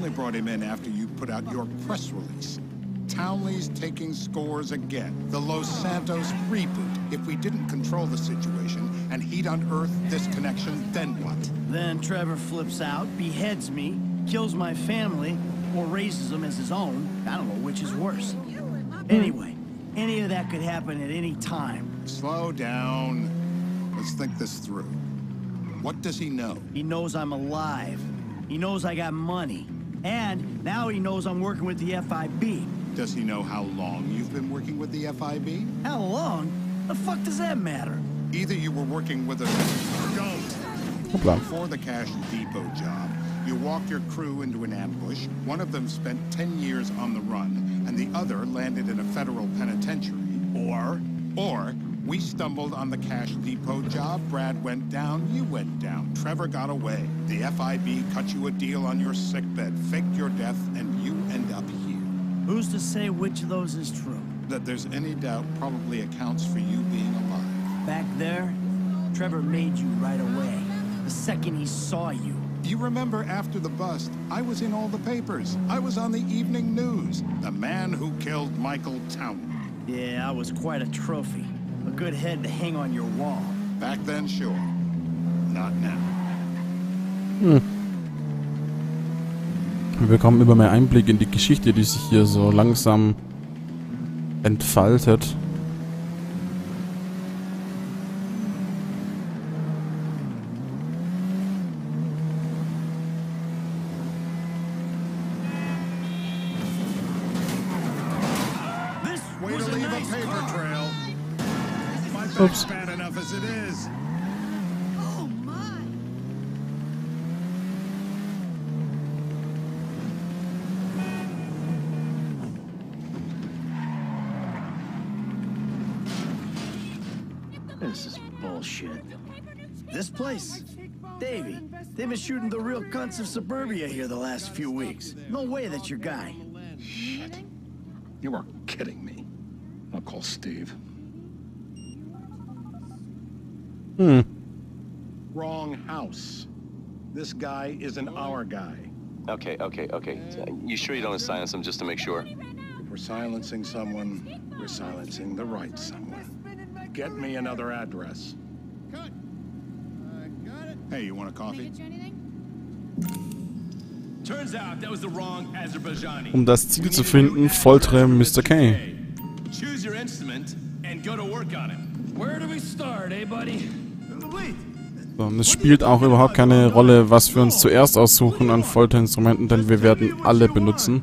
only brought him in after you put out your press release. Townley's taking scores again. The Los Santos reboot. If we didn't control the situation and he'd unearthed this connection, then what? Then Trevor flips out, beheads me, kills my family, or raises them as his own. I don't know which is worse. Anyway, any of that could happen at any time. Slow down. Let's think this through. What does he know? He knows I'm alive. He knows I got money. And now he knows I'm working with the FIB. Does he know how long you've been working with the FIB? How long? The fuck does that matter? Either you were working with a... Don't! Before the Cash Depot job, you walked your crew into an ambush. One of them spent 10 years on the run, and the other landed in a federal penitentiary. Or we stumbled on the Cash Depot job, Brad went down, you went down, Trevor got away. The FIB cut you a deal on your sickbed, faked your death, and you end up here. Who's to say which of those is true? That there's any doubt probably accounts for you being alive. Back there, Trevor made you right away, the second he saw you. You remember after the bust, I was in all the papers. I was on the evening news. The man who killed Michael Townley. Yeah, I was quite a trophy. A good head to hang on your wall. Back then, sure. Not now. Wir bekommen immer mehr Einblick in die Geschichte, die sich hier so langsam entfaltet. Oops. Bad enough as it is. Oh my. This is bullshit. This place? Davey, they've been shooting the real cunts of suburbia here the last few weeks. No way that's your guy. Shit. You are kidding me. I'll call Steve. Wrong house. This guy isn't our guy. Okay. You sure you don't silence him just to make sure? If we're silencing someone, we're silencing the right someone. Get me another address. Got it. Hey, you want a coffee? Turns out that was the wrong Azerbaijani. Das Ziel zu finden, foltere Mr. K. Choose your instrument and go to work on it. Where do we start, buddy? So, und es spielt auch überhaupt keine Rolle, was wir uns zuerst aussuchen an Folterinstrumenten, denn wir werden alle benutzen.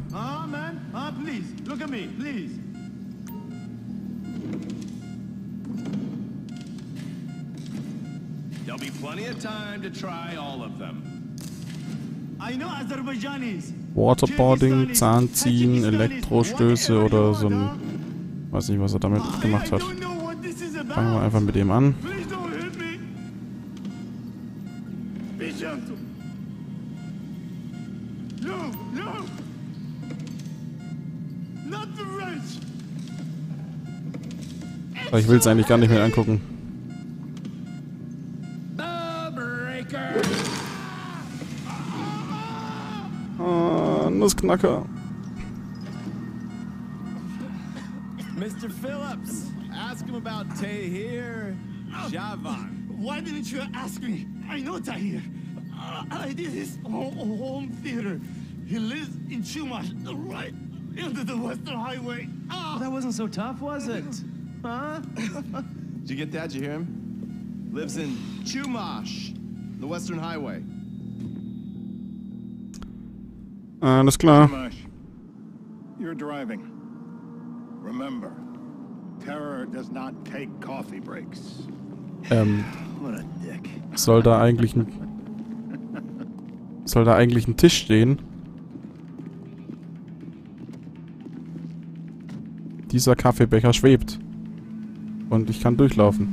There'll be plenty of time to try all of them. I know Azerbaijanis. Waterboarding, Zahnziehen, Elektrostöße oder so ein... Weiß nicht, was er damit gemacht hat. Fangen wir einfach mit dem an. Ich will es eigentlich gar nicht mehr angucken. Nussknacker. Mr. Phillips, ask him about Tahir Javan. Why didn't you ask me? I know Tahir. I did his home theater. He lives in Chumash, right into the Western Highway. Well, that wasn't so tough, was it? Huh? Did you get that? Did you hear him? Lives in Chumash, the Western Highway. Alles klar. Chumash, you're driving. Remember, terror does not take coffee breaks. What a dick. Soll da eigentlich ein Tisch stehen? Dieser Kaffeebecher schwebt. Und ich kann durchlaufen.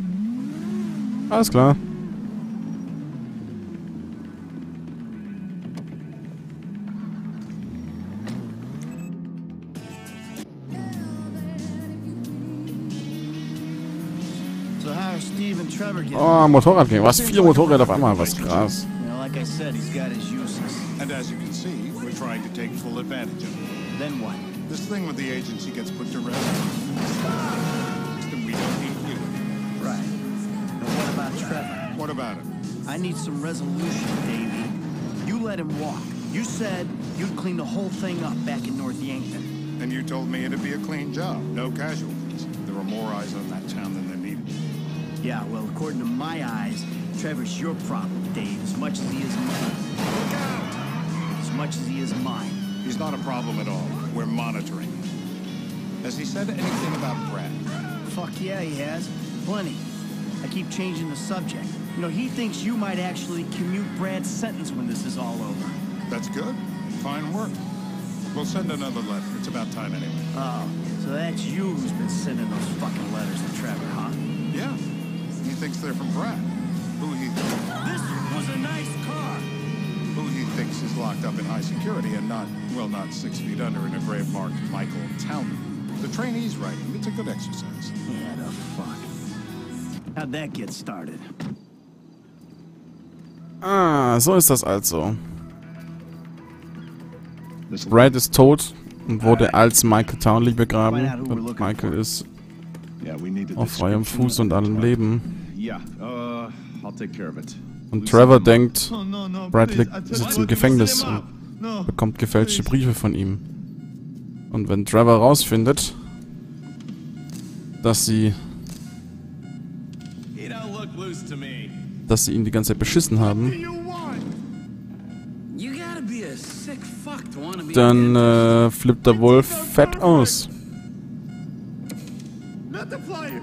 Alles klar. Oh, Motorradgang. Was? 4 Motorräder auf einmal. Was krass. Like I said, he's got his uses. And as you can see, we're trying to take full advantage of it. Then what? This thing with the agency gets put to rest. Then we don't need you anymore. Right. And what about Trevor? What about it? I need some resolution, Davey. You let him walk. You said you'd clean the whole thing up back in North Yankton. And you told me it'd be a clean job, no casualties. There were more eyes on that town than there needed. Yeah, well, according to my eyes, Trevor's your problem, Dave, as much as he is mine. Look out! As much as he is mine. He's not a problem at all. We're monitoring him. Has he said anything about Brad? Fuck yeah, he has. Plenty. I keep changing the subject. You know, he thinks you might actually commute Brad's sentence when this is all over. That's good. Fine work. We'll send another letter. It's about time anyway. Oh, so that's you who's been sending those fucking letters to Trevor, huh? Yeah. He thinks they're from Brad. Who he This was a nice car. who he thinks is locked up in high security and not 6 feet under in a grave marked Michael Townley. The trainee's writing. It's a good exercise. Yeah, the fuck. How'd that get started? Ah, so ist das also. Brad ist tot und wurde als Michael Townley begraben. Und Michael ist auf freiem Fuß und allem Leben. Und Trevor denkt, Brad sitzt im Gefängnis und bekommt gefälschte Briefe von ihm. Und wenn Trevor rausfindet, dass sie ihn die ganze Zeit beschissen haben, dann flippt er wohl fett aus. Not the flyers.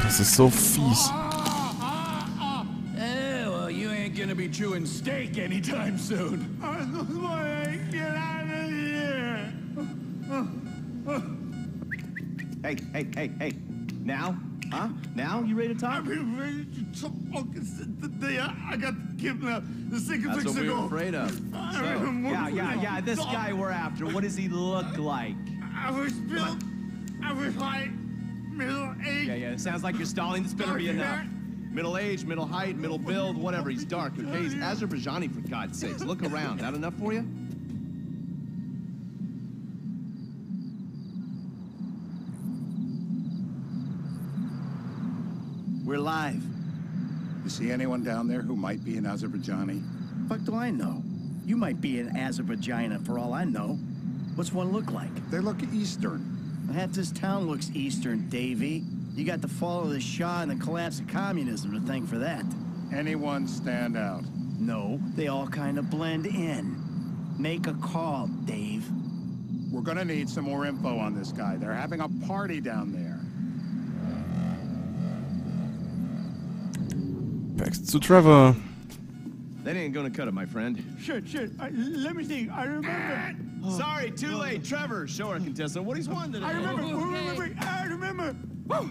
Das ist so fies. Well, you ain't gonna be chewing steak anytime soon. I just want to get out of here. Hey. Now? Huh? Now? You ready to talk? I've been ready to talk since the day I got kidnapped. The second That's weeks what we ago. were afraid of. Yeah. This guy we're after, what does he look like? I was built. I was like middle-aged. Yeah. It sounds like you're stalling. This better be enough. Middle age, middle height, middle build, whatever. He's dark, okay? He's Azerbaijani, for God's sakes. Look around. That enough for you? We're live. You see anyone down there who might be an Azerbaijani? Fuck do I know? You might be an Azerbaijani for all I know. What's one look like? They look Eastern. Half this town looks Eastern, Davey. You got the fall of the Shah and the collapse of communism to thank for that. Anyone stand out? No, they all kind of blend in. Make a call, Dave. We're gonna need some more info on this guy. They're having a party down there. Back to Trevor. That ain't gonna cut it, my friend. Shit. Let me think. I remember. Sorry, too late. Trevor, show our contestant what he's won today. I remember. Woo!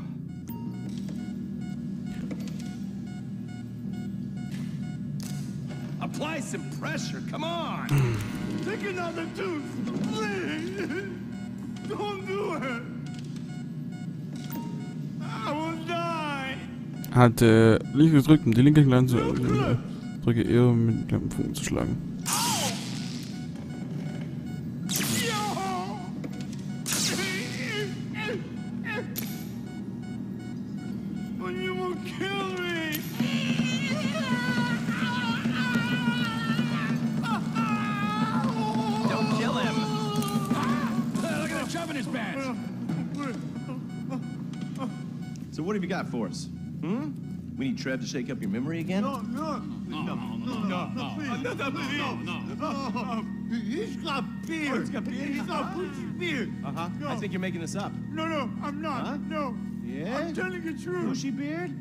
Apply some pressure, come on! Take another tooth. Please. Don't do it. I will die. Halt links gedrückt, um die linke Kleine zu drücke eher mit dem kleinen Funken zu schlagen. You will kill me. Don't kill him! Look at the chub in his pants! So what have you got for us? We need Trev to shake up your memory again? No. He's got beard. Oh, he's got beard? He's got bushy beard. Uh-huh. No. I think you're making this up. No, I'm not. Huh? No. Yeah? I'm telling the truth. Bushy beard?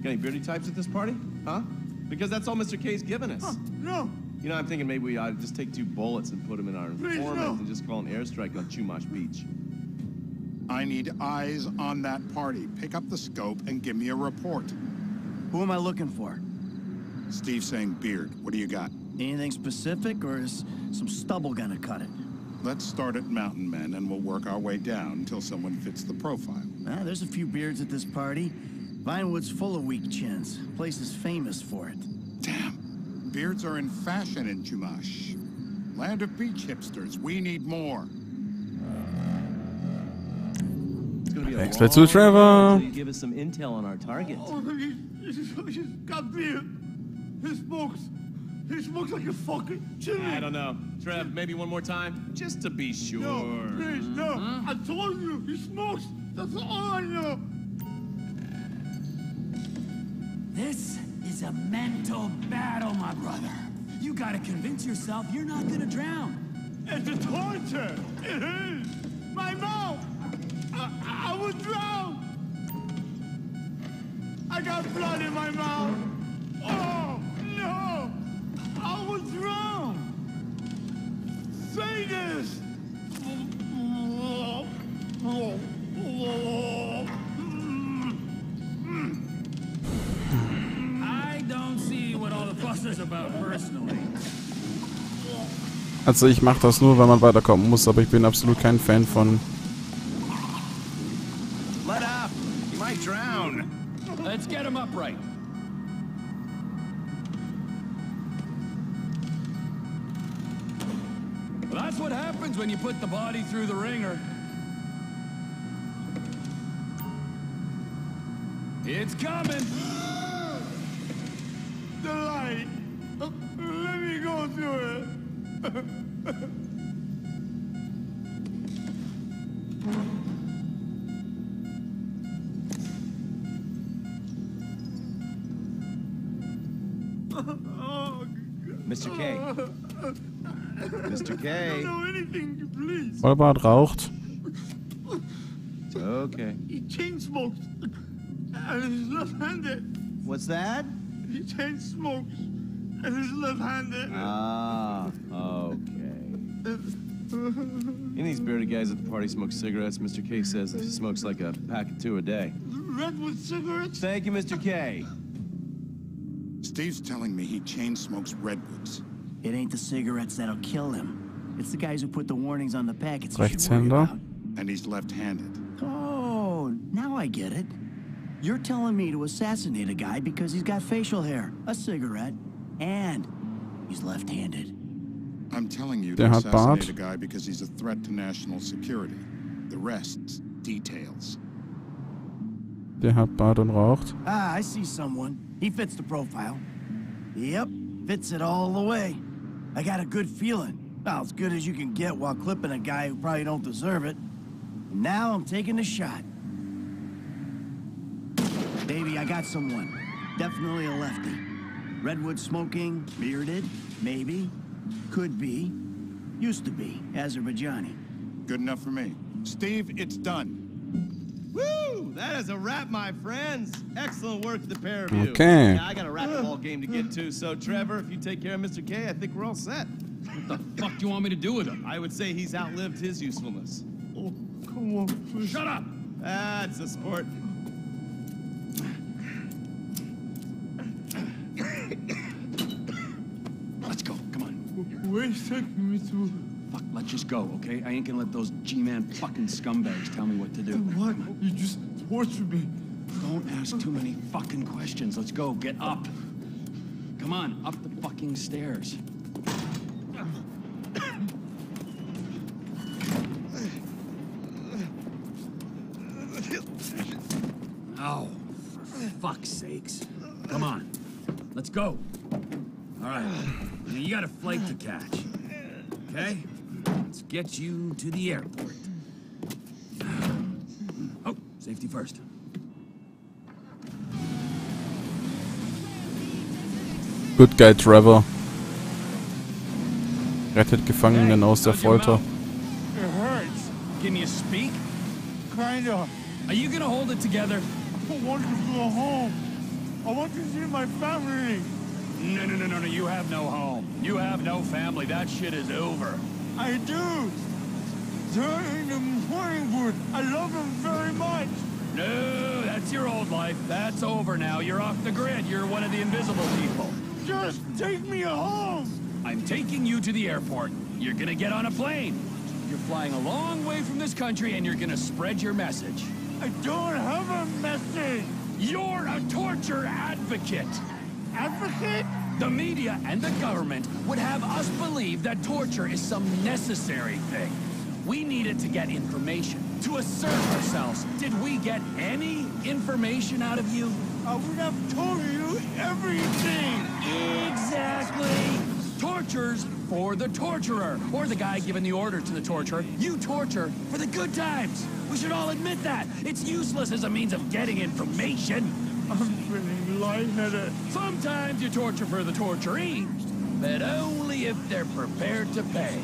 Got any beardy types at this party? Huh? Because that's all Mr. K's given us. No. You know, I'm thinking maybe we ought to just take 2 bullets and put them in our Please, informant no. and just call an airstrike on Chumash Beach. I need eyes on that party. Pick up the scope and give me a report. Who am I looking for? Steve's saying beard. What do you got? Anything specific, or is some stubble gonna cut it? Let's start at mountain men and we'll work our way down until someone fits the profile. There's a few beards at this party. Vinewood's full of weak chins. Place is famous for it. Damn. Beards are in fashion in Chumash. Land of beach hipsters. We need more. Wechsel zu Trevor. Give us some intel on our target. Oh, he's got beard. He smokes like a fucking chimney. I don't know. Trev, maybe one more time? Just to be sure. No, please, no. I told you, he smokes. That's all I know. This is a mental battle, my brother. You gotta convince yourself you're not gonna drown. It's a torture. It is. My mouth. I would drown. I got blood in my mouth. Oh, no. I would drown. Say this. I don't see what all the fuss is about personally. Also ich mache das nur, wenn man weiterkommen muss, aber ich bin absolut kein Fan von... Let up! You might drown. Let's get him upright. Well, that's what happens when you put the body through the ringer. It's coming. The light. Let me go through it. Mr. K. Mr. K. I don't know anything, please. Vollbart raucht. It's okay. He chain smokes. And he's left-handed. What's that? He chain smokes. And he's left-handed. Ah, okay. Any of these bearded guys at the party smoke cigarettes. Mr. K says he smokes like a pack of 2 a day. Redwood cigarettes? Thank you, Mr. K. Steve's telling me he chain smokes redwoods. It ain't the cigarettes that'll kill him. It's the guys who put the warnings on the packets you should worry Rechtshänder. about. And he's left-handed. Oh, now I get it. You're telling me to assassinate a guy because he's got facial hair, a cigarette, and he's left-handed. I'm telling you Der to hat assassinate Bart. a guy because he's a threat to national security. The rest's details. Der hat Bart und raucht. Ah, I see someone. He fits the profile. Yep, fits it all the way. I got a good feeling. Well, as good as you can get while clipping a guy who probably don't deserve it. And now I'm taking the shot. Baby, I got someone. Definitely a lefty. Redwood smoking, bearded, maybe, could be, used to be, Azerbaijani. Good enough for me. Steve, it's done. Woo! That is a wrap, my friends. Excellent work, the pair of you. Okay. Yeah, I got a racquetball game to get to, so Trevor, if you take care of Mr. K, I think we're all set. What the fuck do you want me to do with him? I would say he's outlived his usefulness. Oh, come on, please. Shut up! That's a sport. Let's go, come on. Where's taking me to? Fuck, let's just go, okay? I ain't gonna let those G-Man fucking scumbags tell me what to do. What? You just tortured me. Don't ask too many fucking questions. Let's go, get up. Come on, up the fucking stairs. Oh, for fuck's sakes. Come on, let's go. All right, you got a flight to catch, okay? Let's get you to the airport. Oh, safety first. Good guy Trevor. Rettet Gefangenen aus der Folter. It hurts. Can you speak? Kinda. Are you gonna hold it together? I want to go home. I want to see my family. No. You have no home. You have no family. That shit is over. I do. They're in the Mainboard. I love them very much. No, that's your old life. That's over now. You're off the grid. You're one of the invisible people. Just take me home. I'm taking you to the airport. You're gonna get on a plane. flying a long way from this country and you're gonna spread your message. I don't have a message. You're a torture advocate. Advocate? The media and the government would have us believe that torture is some necessary thing. We needed to get information, to assert ourselves. Did we get any information out of you? I would have told you everything. Exactly. Torture's for the torturer, or the guy giving the order to the torturer. You torture for the good times. We should all admit that. It's useless as a means of getting information. I'm feeling lightheaded. Sometimes you torture for the torturee, but only if they're prepared to pay.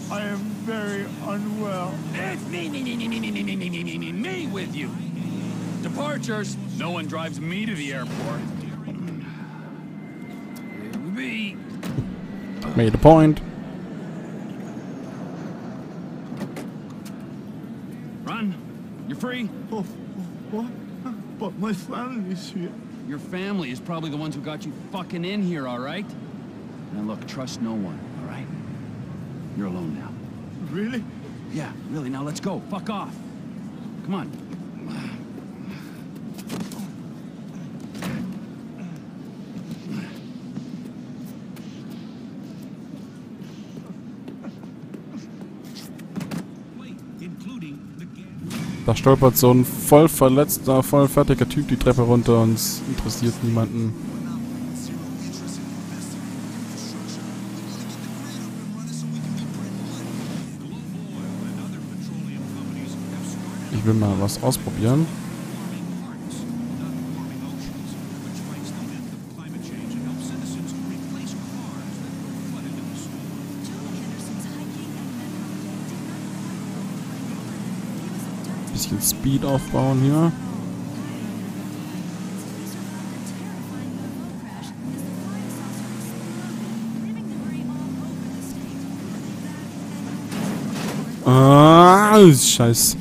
I am very unwell. It's me with you. Departures. No one drives me to the airport. Me. Made a point. Run. You're free. Oh, what? But my family's here. Your family is probably the ones who got you fucking in here, all right? Now look, trust no one, all right? You're alone now. Really? Yeah, really. Now let's go. Fuck off. Come on. Da stolpert so ein voll verletzter, voll fertiger Typ die Treppe runter und es interessiert niemanden. Ich will mal was ausprobieren. Bisschen Speed aufbauen hier. Ah, Scheiße.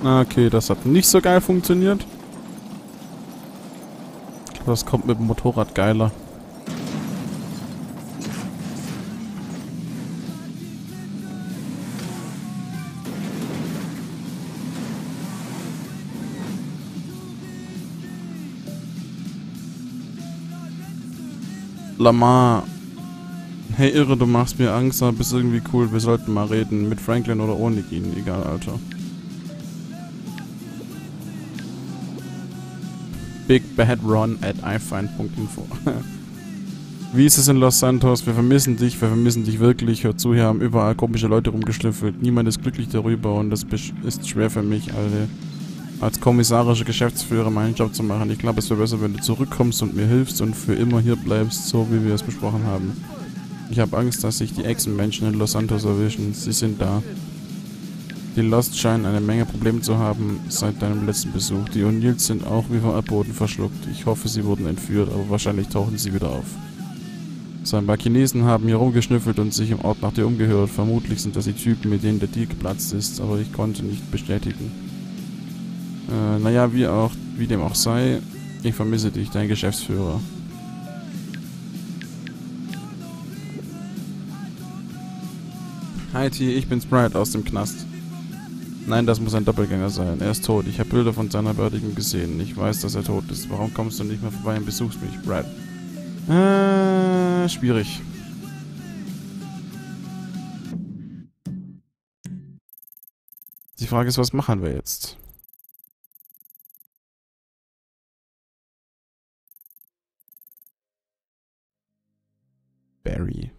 Okay, das hat nicht so geil funktioniert. Ich glaube, das kommt mit dem Motorrad geiler. Lamar. Hey Irre, du machst mir Angst, aber bist irgendwie cool. Wir sollten mal reden. Mit Franklin oder ohne ihn. Egal, Alter. bigbadron@ifind.info. Wie ist es in Los Santos? Wir vermissen dich wirklich. Hör zu, hier haben überall komische Leute rumgeschlüffelt. Niemand ist glücklich darüber und das ist schwer für mich, Alter. Als kommissarischer Geschäftsführer meinen Job zu machen. Ich glaube, es wäre besser, wenn du zurückkommst und mir hilfst und für immer hier bleibst, so wie wir es besprochen haben. Ich habe Angst, dass sich die Echsenmenschen in Los Santos erwischen. Sie sind da. Die Lost scheinen eine Menge Probleme zu haben seit deinem letzten Besuch. Die O'Neills sind auch wie vom Erdboden verschluckt. Ich hoffe, sie wurden entführt, aber wahrscheinlich tauchen sie wieder auf. So, ein paar Chinesen haben hier rumgeschnüffelt und sich im Ort nach dir umgehört. Vermutlich sind das die Typen, mit denen der Deal geplatzt ist, aber ich konnte nicht bestätigen. Naja, wie dem auch sei, ich vermisse dich, dein Geschäftsführer. Hi T, ich bin Sprite aus dem Knast. Nein, das muss ein Doppelgänger sein. Er ist tot. Ich habe Bilder von seiner Beerdigung gesehen. Ich weiß, dass er tot ist. Warum kommst du nicht mehr vorbei und besuchst mich, Brad? Schwierig. Die Frage ist, was machen wir jetzt? Barry.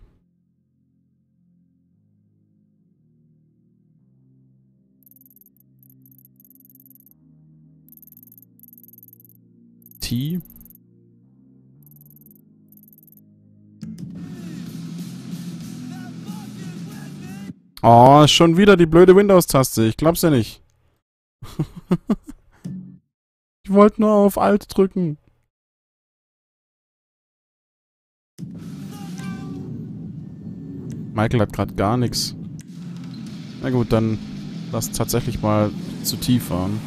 T. Oh, schon wieder die blöde Windows-Taste. Ich glaub's ja nicht. Ich wollte nur auf Alt drücken. Michael hat gerade gar nichts. Na gut, dann lass tatsächlich mal zu tief fahren.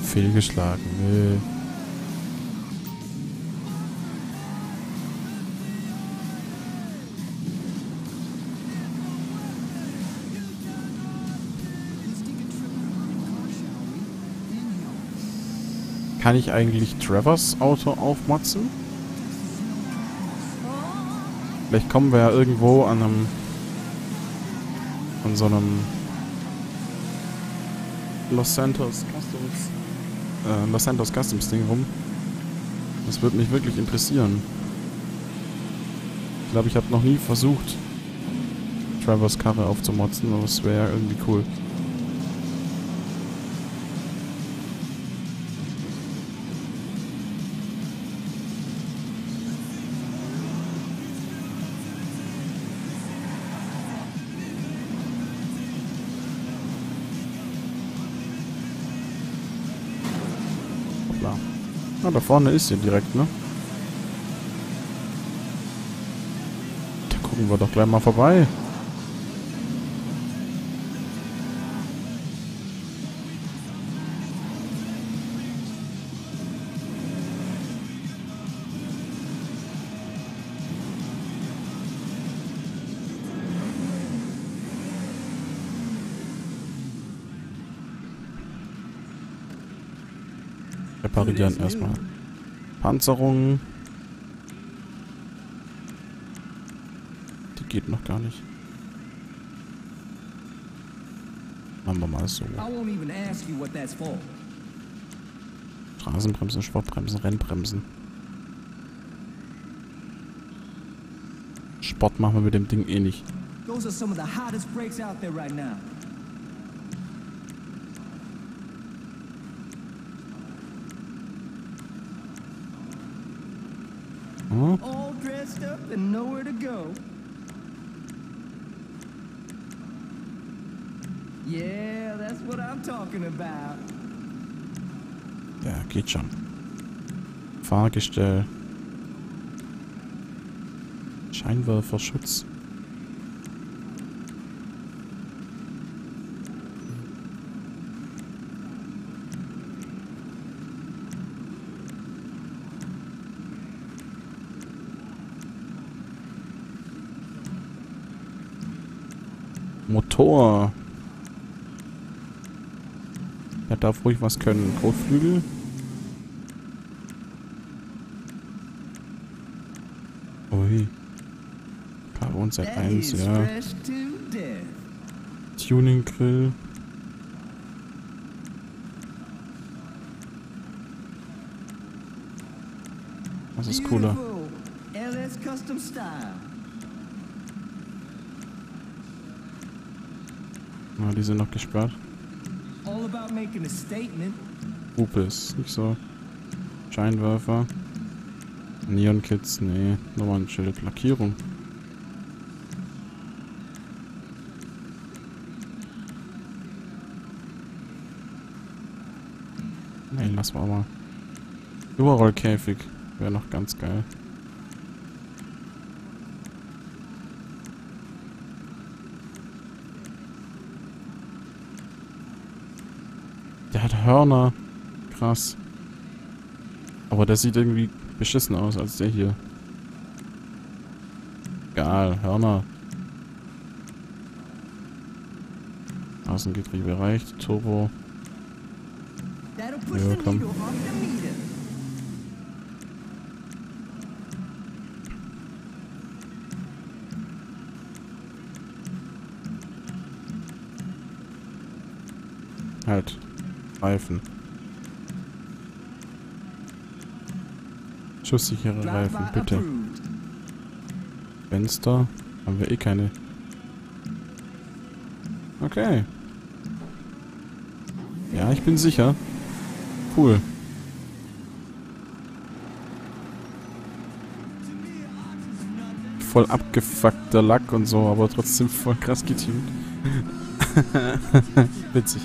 Fehlgeschlagen. Nee. Kann ich eigentlich Trevors Auto aufmotzen? Vielleicht kommen wir ja irgendwo an so einem Los Santos Customs Ding rum. Das würde mich wirklich interessieren. Ich glaube, ich habe noch nie versucht, Trevors Karre aufzumotzen, aber es wäre irgendwie cool. Ah, da vorne ist sie direkt, ne? Da gucken wir doch gleich mal vorbei. Reparieren erstmal. Panzerung. Die geht noch gar nicht. Machen wir mal so. Straßenbremsen, Sportbremsen, Rennbremsen. Sport machen wir mit dem Ding eh nicht. Those are some of the hottest brakes out there right now. All dressed up and nowhere to go. Yeah, that's what I'm talking about. Ja, geht schon. Fahrgestell. Scheinwerferschutz. Motor. Er darf ruhig was können. Kotflügel. Ui. Carbon Z1, ja. Tuning Grill. Das ist cooler. Ah, die sind noch gesperrt. Hupe ist nicht so. Scheinwerfer. Neon-Kits, nee. Nochmal ein Schild. Lackierung. Nee, lass mal mal. Überrollkäfig. Wäre noch ganz geil. Der hat Hörner. Krass. Aber der sieht irgendwie beschissen aus als der hier. Egal, Hörner. Außengetriebe reicht. Turbo. Ja, komm. Halt. Reifen. Schusssichere Reifen, bitte. Fenster. Haben wir eh keine. Okay. Ja, ich bin sicher. Cool. Voll abgefuckter Lack und so, aber trotzdem voll krass getunt. Witzig.